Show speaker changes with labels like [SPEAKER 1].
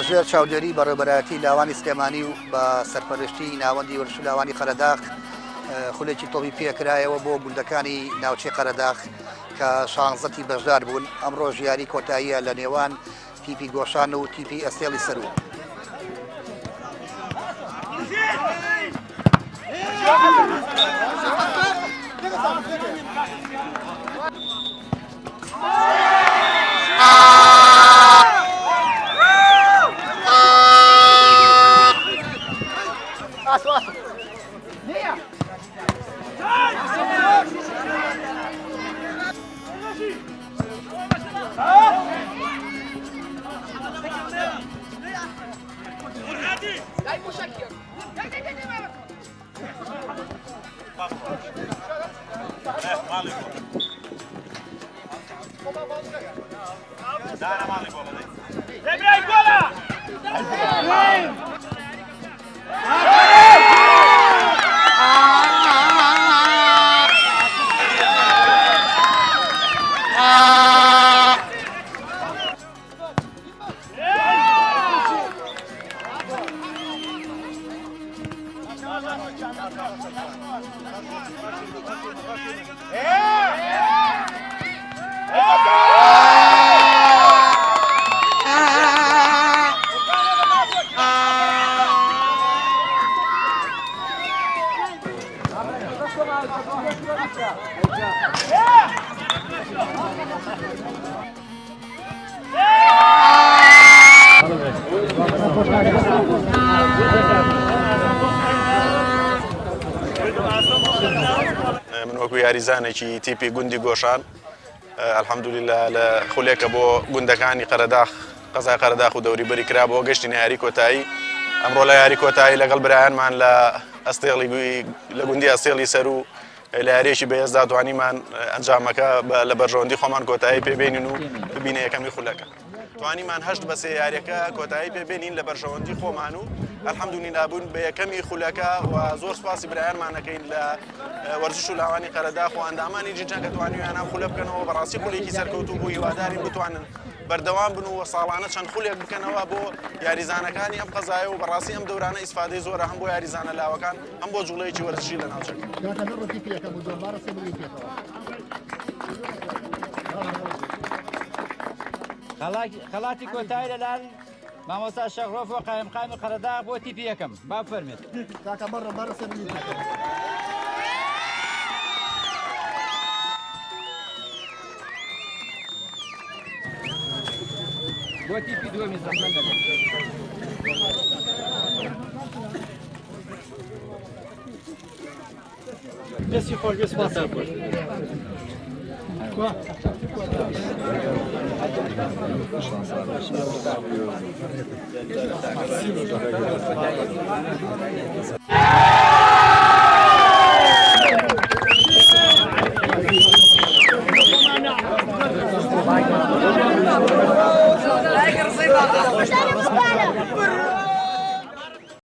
[SPEAKER 1] لەژێر چاودێری بەڕێبەرایەتی لاوانی سلێمانی و بە سەرپەرشتی ناوەندی وەرشلاوانی قەرەداغ خولێکی تۆپی پێکرایەوە بۆ گوندەکانی ناوچەی قەرەداغ کە شانزەتی بەشدار بوون. ئەمڕۆ ژیاری کۆتاییە لە نێوان تیپی گۆشان و تیپی ئەستێڵی سەرو.
[SPEAKER 2] من وەکو یاریزانێکی تیپی گوندی گۆشان الحەمدولیلا لە خولێکە بۆ گوندەکانی قەرەداغ قەزای قەرەداغ و دەوریبەری کرا بۆ گەشتینە یاری کۆتایی. ئەمڕۆ لە یاری کۆتایی لەگەڵ برایانمان لە ئەستێڵی لە گوندی ئەستێڵی سەر و لە یاریێکی بەهێزدا توانیمان ئەنجامەکە لە بەرژەوەندی خۆمان کۆتایی پێبێنین و ببینە یەکەمی خولەکە. توانیمان هەشت بە سێ یاریەکە کۆتایی پێبێنین لە بەرژەوەندی خۆمان و الحەمدولیلا بوون بە یەکەمی خولەکە و زۆر سپاسی برایانمانەکەین لە وەرزش و لاوانی قەرەداغ و ئەندامانی جیجان کە توانیویان ئەم خولە بکەنەوە. بەڕاستی خولێکی سەرکەوتوو بوو، هیوادارین بتوانن بەردەوام بن و ساڵانە چەند خولێک بکەنەوە بۆ یاریزانەکانی ئەم قەزایە و بەڕاستی ئەم دەورانە ئیسفادەی زۆرە هەم بۆ یاریزانە لاوەکان هەم بۆ جوڵەیەکی وەرزشی لە ناوچەکە.
[SPEAKER 3] خەڵاتی کۆتایی لەلایەن مامۆستا شەغرۆف و قایمقامی قەرەداغ بۆ تیپی یەکەم با بفەرمێت. بۆ تیپی دووەمی زەحمەت دەبێت.
[SPEAKER 4] Merci for your sponsor. Quoi?
[SPEAKER 5] Bye.